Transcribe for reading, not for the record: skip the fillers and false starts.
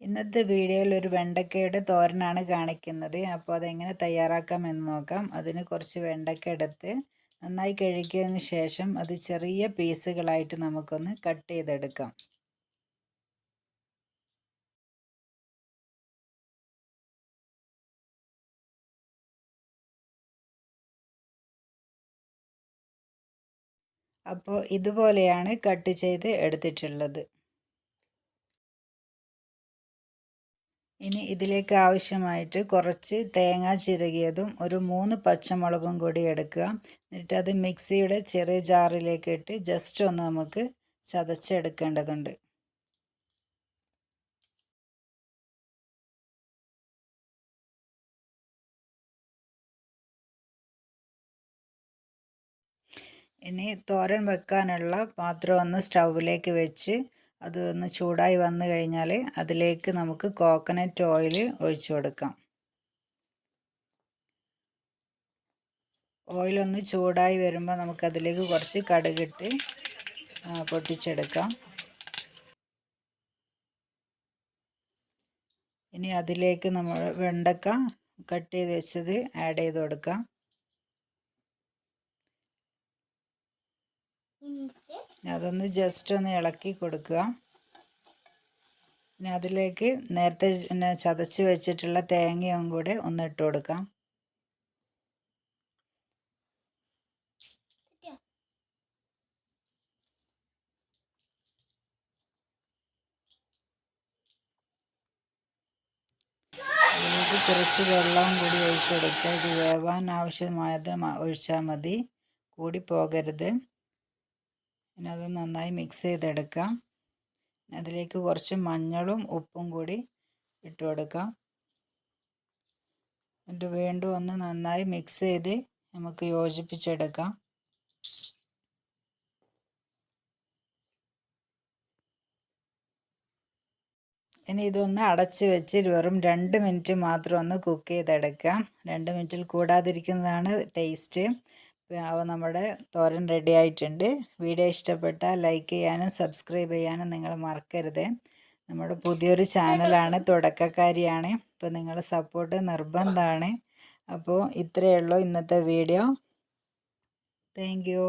ഇന്നത്തെ വീഡിയോയിൽ ഒരു വെണ്ടക്കയുടെ തോരനാണ് കാണിക്കുന്നത്. അപ്പോൾ അതെങ്ങനെ തയ്യാറാക്കാമെന്ന് നോക്കാം. അതിന് കുറച്ച് വെണ്ടക്ക എടുത്ത് നന്നായി കഴുകിയതിന് ശേഷം അത് ചെറിയ പീസുകളായിട്ട് നമുക്കൊന്ന് കട്ട് ചെയ്തെടുക്കാം. അപ്പോൾ ഇതുപോലെയാണ് കട്ട് ചെയ്ത് എടുത്തിട്ടുള്ളത്. ഇനി ഇതിലേക്ക് ആവശ്യമായിട്ട് കുറച്ച് തേങ്ങ ചിരകിയതും ഒരു 3 പച്ചമുളകും കൂടി എടുക്കുക. എന്നിട്ട് അത് മിക്സിയുടെ ചെറിയ ജാറിലേക്ക് ഇട്ട് ജസ്റ്റ് ഒന്ന് നമുക്ക് ചതച്ചെടുക്കേണ്ടതുണ്ട്. ഇനി തോരൻ വെക്കാനുള്ള പാത്രം ഒന്ന് സ്റ്റൗവിലേക്ക് വെച്ച് അത് ഒന്ന് ചൂടായി വന്നു കഴിഞ്ഞാൽ അതിലേക്ക് നമുക്ക് കോക്കനട്ട് ഓയിൽ ഒഴിച്ചു കൊടുക്കാം. ഓയിലൊന്ന് ചൂടായി വരുമ്പോൾ നമുക്കതിലേക്ക് കുറച്ച് കടുകിട്ട് പൊട്ടിച്ചെടുക്കാം. ഇനി അതിലേക്ക് നമ്മൾ വെണ്ടക്ക കട്ട് ചെയ്ത് വെച്ചത് ആഡ് ചെയ്ത് കൊടുക്കാം. അതൊന്ന് ജസ്റ്റ് ഒന്ന് ഇളക്കി കൊടുക്കുക. പിന്നെ അതിലേക്ക് നേരത്തെ ചതച്ച് വെച്ചിട്ടുള്ള തേങ്ങയും കൂടെ ഒന്ന് ഇട്ട് കൊടുക്കാം. അതിലേക്ക് കുറച്ച് വെള്ളവും കൂടി ഒഴിച്ചു കൊടുക്കുക. ഇത് വേവാൻ ആവശ്യമായത് ഒഴിച്ചാൽ മതി, കൂടി പോകരുത്. പിന്നെ അത് നന്നായി മിക്സ് ചെയ്തെടുക്കാം. അതിലേക്ക് കുറച്ച് മഞ്ഞളും ഉപ്പും കൂടി ഇട്ട് കൊടുക്കാം. എന്നിട്ട് വീണ്ടും ഒന്ന് നന്നായി മിക്സ് ചെയ്ത് നമുക്ക് യോജിപ്പിച്ചെടുക്കാം. ഇനി ഇതൊന്ന് അടച്ച് വെച്ച് വെറും 2 മിനിറ്റ് മാത്രം ഒന്ന് കുക്ക് ചെയ്തെടുക്കാം. 2 മിനിറ്റിൽ കൂടാതിരിക്കുന്നതാണ് ടേസ്റ്റ്. അപ്പോൾ നമ്മുടെ തോരൻ റെഡി ആയിട്ടുണ്ട്. വീഡിയോ ഇഷ്ടപ്പെട്ടാൽ ലൈക്ക് ചെയ്യാനും സബ്സ്ക്രൈബ് ചെയ്യാനും നിങ്ങൾ മറക്കരുത്. നമ്മുടെ പുതിയൊരു ചാനലാണ്, തുടക്കക്കാരിയാണ്. അപ്പോൾ നിങ്ങളുടെ സപ്പോർട്ട് നിർബന്ധമാണ്. അപ്പോൾ ഇത്രയേ ഉള്ളൂ ഇന്നത്തെ വീഡിയോ. Thank you.